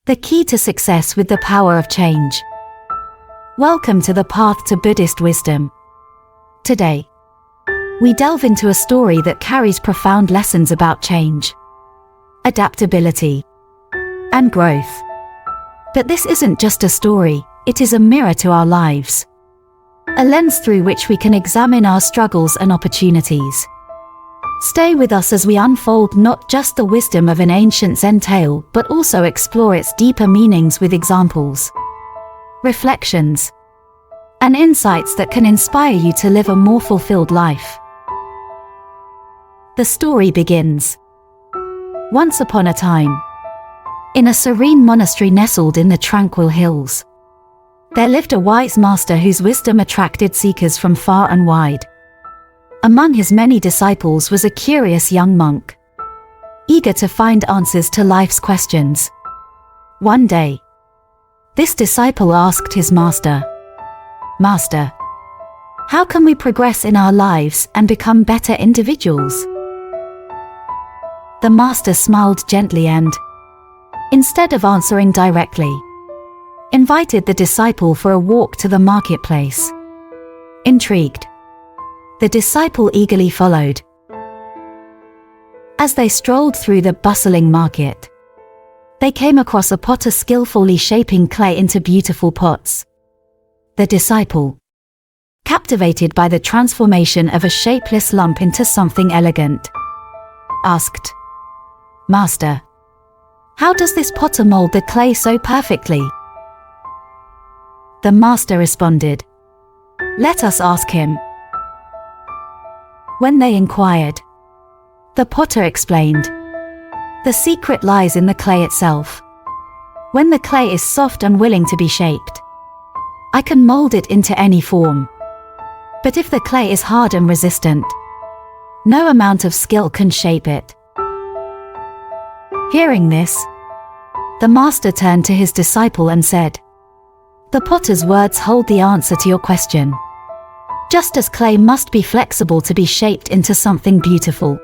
The key to success with the power of change. Welcome to the path to Buddhist wisdom. Today, we delve into a story that carries profound lessons about change, adaptability, and growth. But this isn't just a story, it is a mirror to our lives. A lens through which we can examine our struggles and opportunities. Stay with us as we unfold not just the wisdom of an ancient Zen tale, but also explore its deeper meanings with examples, reflections, and insights that can inspire you to live a more fulfilled life. The story begins. Once upon a time, in a serene monastery nestled in the tranquil hills, there lived a wise master whose wisdom attracted seekers from far and wide. Among his many disciples was a curious young monk, eager to find answers to life's questions. One day, this disciple asked his master, "Master, how can we progress in our lives and become better individuals?" The master smiled gently and, instead of answering directly, invited the disciple for a walk to the marketplace. Intrigued, the disciple eagerly followed. As they strolled through the bustling market, they came across a potter skillfully shaping clay into beautiful pots. The disciple, captivated by the transformation of a shapeless lump into something elegant, asked, "Master, how does this potter mold the clay so perfectly?" The master responded, "Let us ask him." When they inquired, the potter explained, "The secret lies in the clay itself. When the clay is soft and willing to be shaped, I can mold it into any form. But if the clay is hard and resistant, no amount of skill can shape it." Hearing this, the master turned to his disciple and said, "The potter's words hold the answer to your question. Just as clay must be flexible to be shaped into something beautiful,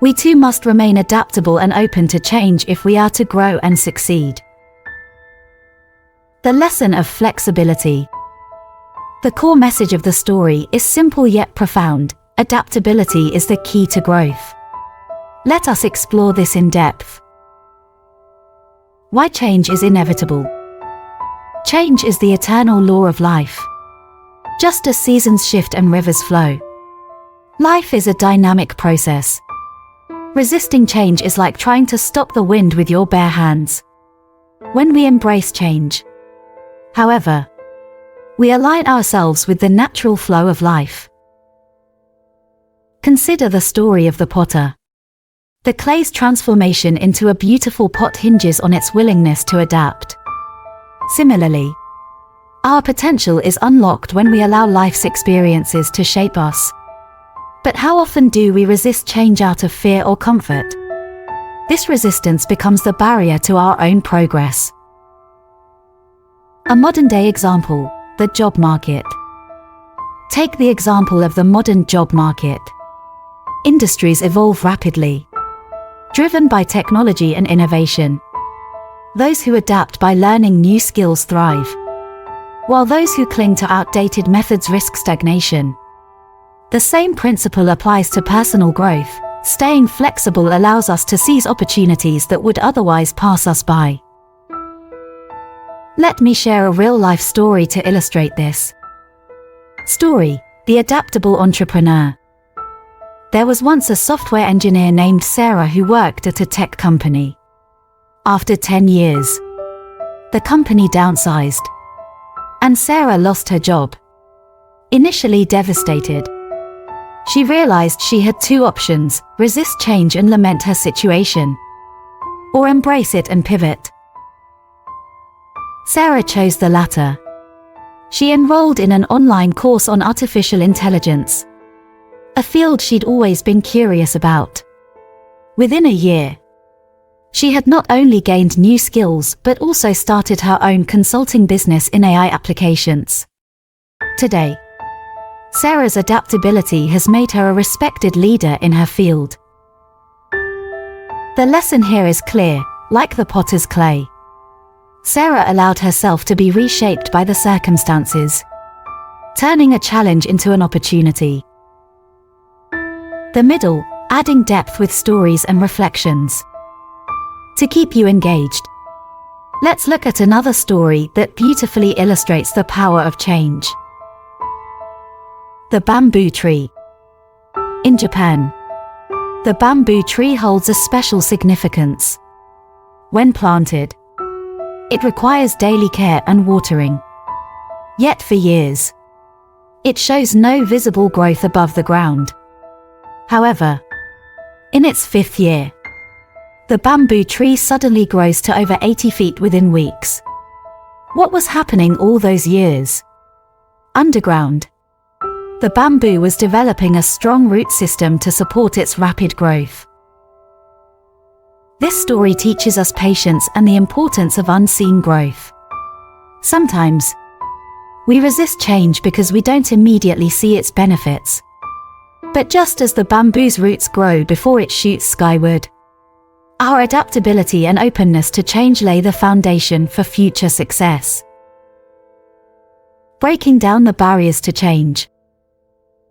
we too must remain adaptable and open to change if we are to grow and succeed." The lesson of flexibility. The core message of the story is simple yet profound. Adaptability is the key to growth. Let us explore this in depth. Why change is inevitable. Change is the eternal law of life. Just as seasons shift and rivers flow, life is a dynamic process. Resisting change is like trying to stop the wind with your bare hands. When we embrace change, however, we align ourselves with the natural flow of life. Consider the story of the potter. The clay's transformation into a beautiful pot hinges on its willingness to adapt. Similarly, our potential is unlocked when we allow life's experiences to shape us. But how often do we resist change out of fear or comfort? This resistance becomes the barrier to our own progress. A modern-day example, the job market. Take the example of the modern job market. Industries evolve rapidly, driven by technology and innovation. Those who adapt by learning new skills thrive, while those who cling to outdated methods risk stagnation. The same principle applies to personal growth. Staying flexible allows us to seize opportunities that would otherwise pass us by. Let me share a real-life story to illustrate this. Story: The Adaptable Entrepreneur. There was once a software engineer named Sarah who worked at a tech company. After 10 years, the company downsized, and Sarah lost her job. Initially devastated, she realized she had two options: resist change and lament her situation, or embrace it and pivot. Sarah chose the latter. She enrolled in an online course on artificial intelligence, a field she'd always been curious about. Within a year, she had not only gained new skills but also started her own consulting business in AI applications. Today, Sarah's adaptability has made her a respected leader in her field. The lesson here is clear: like the potter's clay, Sarah allowed herself to be reshaped by the circumstances, turning a challenge into an opportunity. The middle, adding depth with stories and reflections. To keep you engaged, let's look at another story that beautifully illustrates the power of change. The bamboo tree. In Japan, the bamboo tree holds a special significance. When planted, it requires daily care and watering. Yet for years, it shows no visible growth above the ground. However, in its 5th year, the bamboo tree suddenly grows to over 80 feet within weeks. What was happening all those years? Underground, the bamboo was developing a strong root system to support its rapid growth. This story teaches us patience and the importance of unseen growth. Sometimes, we resist change because we don't immediately see its benefits. But just as the bamboo's roots grow before it shoots skyward, our adaptability and openness to change lay the foundation for future success. Breaking down the barriers to change.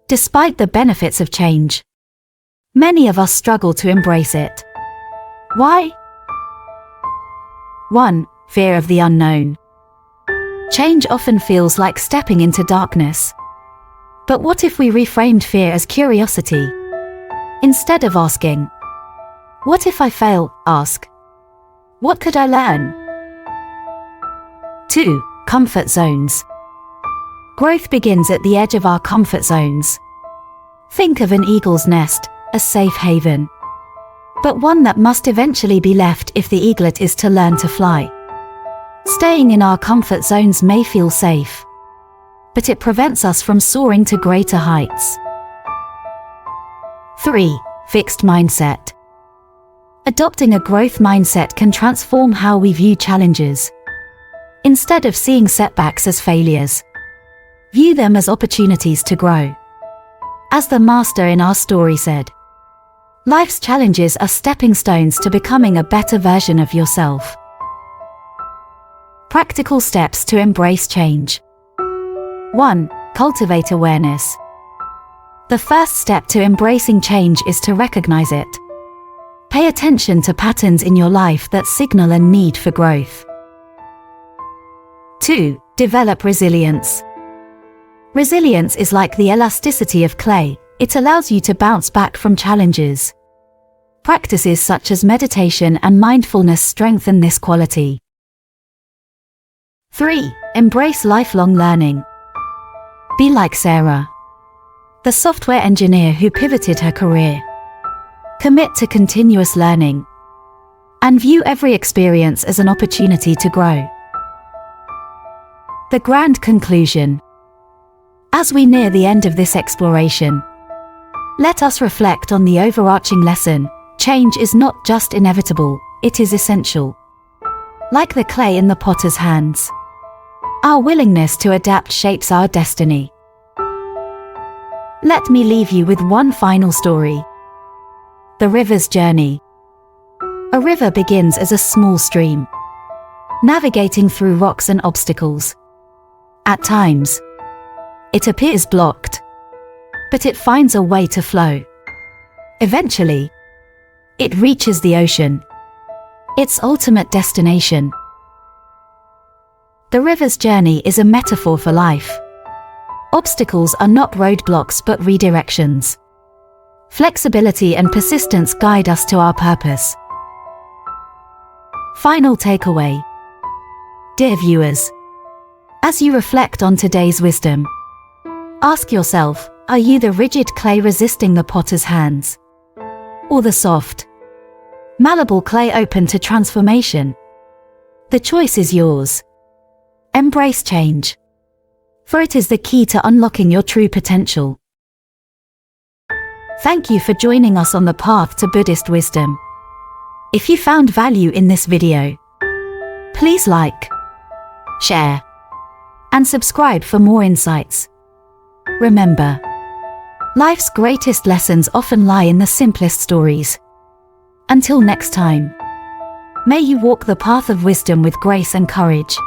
Despite the benefits of change, many of us struggle to embrace it. Why? 1. Fear of the unknown. Change often feels like stepping into darkness. But what if we reframed fear as curiosity? Instead of asking, "What if I fail?" ask, "What could I learn?" 2. Comfort zones. Growth begins at the edge of our comfort zones. Think of an eagle's nest, a safe haven, but one that must eventually be left if the eaglet is to learn to fly. Staying in our comfort zones may feel safe, but it prevents us from soaring to greater heights. 3. Fixed mindset. Adopting a growth mindset can transform how we view challenges. Instead of seeing setbacks as failures, view them as opportunities to grow. As the master in our story said, life's challenges are stepping stones to becoming a better version of yourself. Practical steps to embrace change. 1. Cultivate awareness. The first step to embracing change is to recognize it. Pay attention to patterns in your life that signal a need for growth. 2. Develop resilience. Resilience is like the elasticity of clay. It allows you to bounce back from challenges. Practices such as meditation and mindfulness strengthen this quality. 3. Embrace lifelong learning. Be like Sarah, the software engineer who pivoted her career. Commit to continuous learning and view every experience as an opportunity to grow. The grand conclusion. As we near the end of this exploration, let us reflect on the overarching lesson. Change is not just inevitable, it is essential. Like the clay in the potter's hands, our willingness to adapt shapes our destiny. Let me leave you with one final story. The river's journey. A river begins as a small stream, navigating through rocks and obstacles. At times, it appears blocked, but it finds a way to flow. Eventually, it reaches the ocean, its ultimate destination. The river's journey is a metaphor for life. Obstacles are not roadblocks but redirections. Flexibility and persistence guide us to our purpose. Final takeaway. Dear viewers, as you reflect on today's wisdom, ask yourself, are you the rigid clay resisting the potter's hands? Or the soft, malleable clay open to transformation? The choice is yours. Embrace change, for it is the key to unlocking your true potential. Thank you for joining us on the path to Buddhist wisdom. If you found value in this video, please like, share, and subscribe for more insights. Remember, life's greatest lessons often lie in the simplest stories. Until next time, May you walk the path of wisdom with grace and courage.